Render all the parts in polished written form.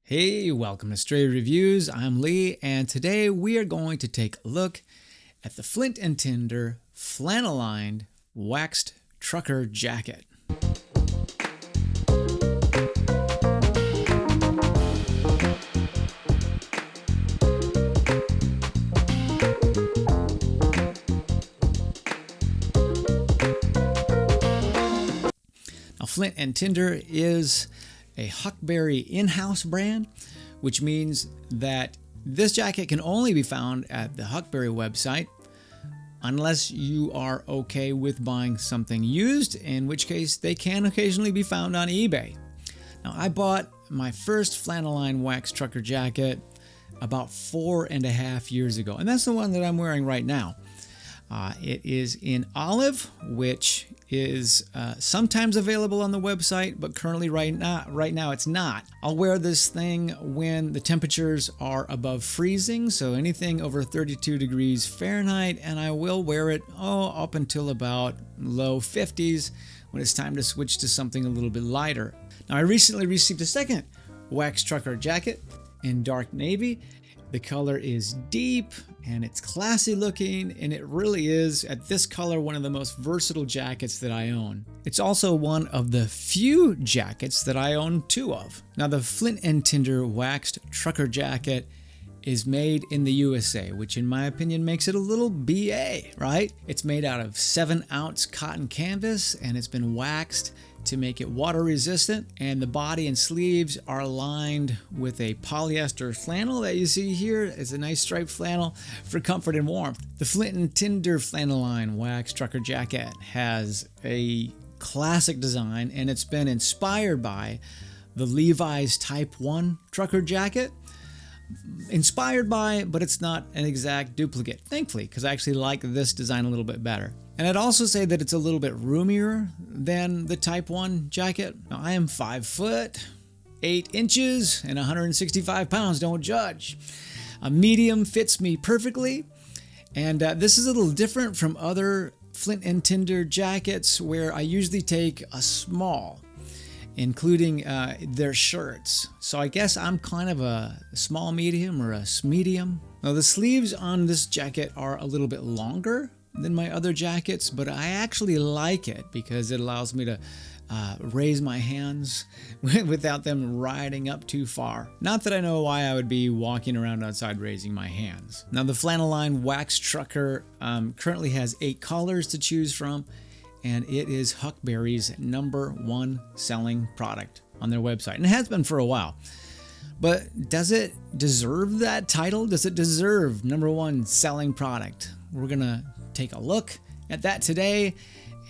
Hey, welcome to Stray Reviews. I'm Lee, and today we are going to take a look at the Flint and Tinder Flannel-Lined Waxed Trucker jacket. Now, Flint and Tinder is a Huckberry in-house brand, which means that this jacket can only be found at the Huckberry website unless you are okay with buying something used, in which case they can occasionally be found on eBay. Now, I bought my first Flannel-Lined Waxed Trucker jacket about 4.5 years ago, and that's the one that I'm wearing right now. It is in olive, which is sometimes available on the website, but currently right now it's not. I'll wear this thing when the temperatures are above freezing, so anything over 32 degrees Fahrenheit, and I will wear it up until about low 50s when it's time to switch to something a little bit lighter. Now, I recently received a second Waxed Trucker jacket in dark navy. The color is deep and it's classy looking, and it really is, at this color, one of the most versatile jackets that I own. It's also one of the few jackets that I own two of. Now, the Flint and Tinder Waxed Trucker jacket is made in the USA, which in my opinion makes it a little BA, right? It's made out of 7-ounce cotton canvas, and it's been waxed to make it water resistant, and the body and sleeves are lined with a polyester flannel that you see here. It's a nice striped flannel for comfort and warmth. The Flint and Tinder Flannel-Lined Waxed Trucker jacket has a classic design, and it's been inspired by the Levi's Type 1 trucker jacket. Inspired by, but it's not an exact duplicate, thankfully, because I actually like this design a little bit better. And I'd also say that it's a little bit roomier than the Type 1 jacket. Now, I am 5 foot, 8 inches, and 165 pounds, don't judge. A medium fits me perfectly, and this is a little different from other Flint and Tinder jackets where I usually take a small, including their shirts. So I guess I'm kind of a small medium or a smedium. Now, the sleeves on this jacket are a little bit longer than my other jackets, but I actually like it because it allows me to raise my hands without them riding up too far. Not that I know why I would be walking around outside raising my hands. Now, the Flannel-Lined Waxed Trucker currently has 8 colors to choose from, and it is Huckberry's #1 selling product on their website, and it has been for a while. But does it deserve that title? Does it deserve #1 selling product? We're gonna take a look at that today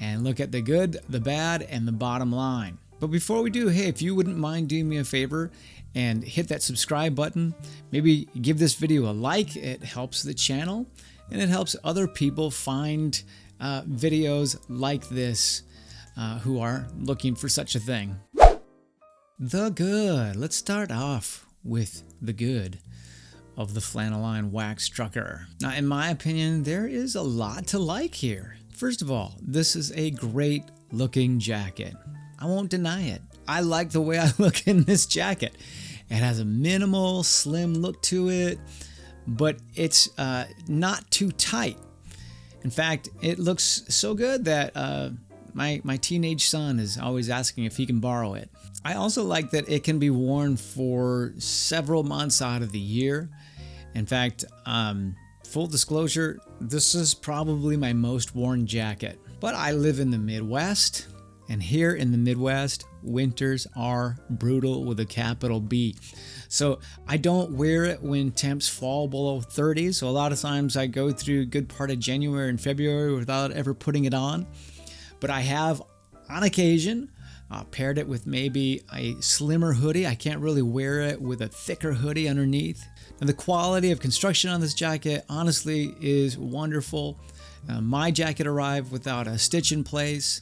and look at the good, the bad, and the bottom line. But before we do, hey, if you wouldn't mind doing me a favor and hit that subscribe button, maybe give this video a like. It helps the channel and it helps other people find videos like this who are looking for such a thing. The good. Let's start off with the good of the Flannel-Lined Waxed Trucker. Now, in my opinion, there is a lot to like here. First of all, this is a great looking jacket. I won't deny it. I like the way I look in this jacket. It has a minimal, slim look to it, but it's not too tight. In fact, it looks so good that my teenage son is always asking if he can borrow it. I also like that it can be worn for several months out of the year. In fact, full disclosure, this is probably my most worn jacket. But I live in the Midwest, and here in the Midwest, winters are brutal with a capital B. So I don't wear it when temps fall below 30. So a lot of times I go through a good part of January and February without ever putting it on. But I have, on occasion, paired it with maybe a slimmer hoodie. I can't really wear it with a thicker hoodie underneath. And the quality of construction on this jacket, honestly, is wonderful. My jacket arrived without a stitch in place,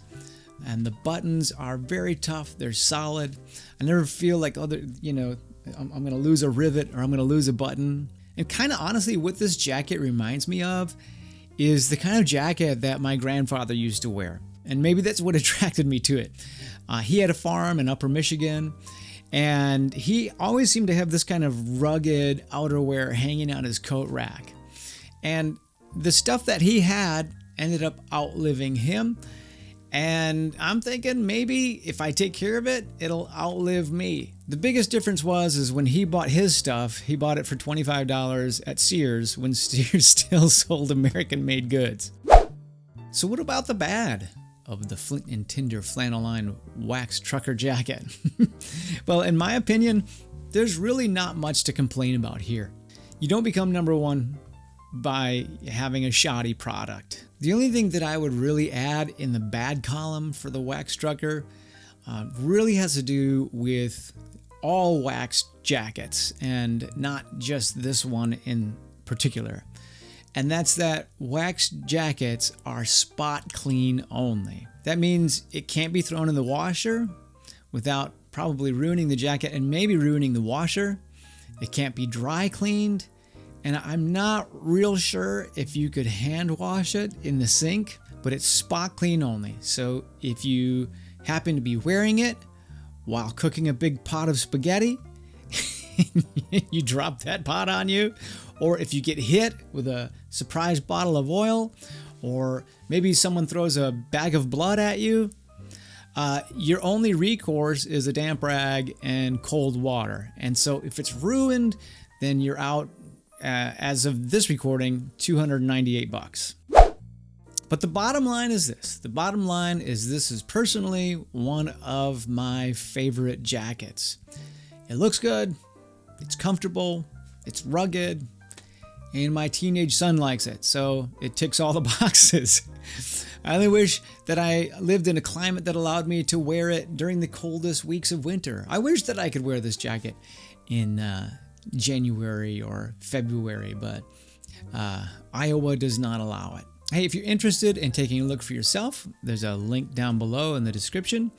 and the buttons are very tough. They're solid. I never feel like I'm going to lose a rivet or I'm going to lose a button. And kind of honestly, what this jacket reminds me of is the kind of jacket that my grandfather used to wear. And maybe that's what attracted me to it. He had a farm in Upper Michigan, And he always seemed to have this kind of rugged outerwear hanging on his coat rack. And the stuff that he had ended up outliving him. And I'm thinking maybe if I take care of it, it'll outlive me. The biggest difference is when he bought his stuff, he bought it for $25 at Sears when Sears still sold American-made goods. So what about the bad of the Flint and Tinder Flannel-Lined Waxed Trucker jacket? Well, in my opinion, there's really not much to complain about here. You don't become number one by having a shoddy product. The only thing that I would really add in the bad column for the Waxed Trucker really has to do with all waxed jackets and not just this one in particular. And that's that waxed jackets are spot clean only. That means it can't be thrown in the washer without probably ruining the jacket and maybe ruining the washer. It can't be dry cleaned. And I'm not real sure if you could hand wash it in the sink, but it's spot clean only. So if you happen to be wearing it while cooking a big pot of spaghetti, you drop that pot on you, or if you get hit with a surprise bottle of oil, or maybe someone throws a bag of blood at you, your only recourse is a damp rag and cold water. And so if it's ruined, then you're out, as of this recording, $298. But the bottom line is this. The bottom line is this is personally one of my favorite jackets. It looks good, it's comfortable, it's rugged, and my teenage son likes it, so it ticks all the boxes. I only wish that I lived in a climate that allowed me to wear it during the coldest weeks of winter. I wish that I could wear this jacket in January or February, but Iowa does not allow it. Hey, if you're interested in taking a look for yourself, there's a link down below in the description.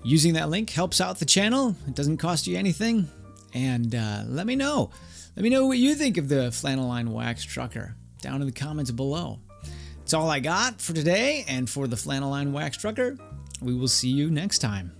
Using that link helps out the channel. It doesn't cost you anything. And let me know. Let me know what you think of the Flannel-Lined Waxed Trucker down in the comments below. That's all I got for today and for the Flannel-Lined Waxed Trucker. We will see you next time.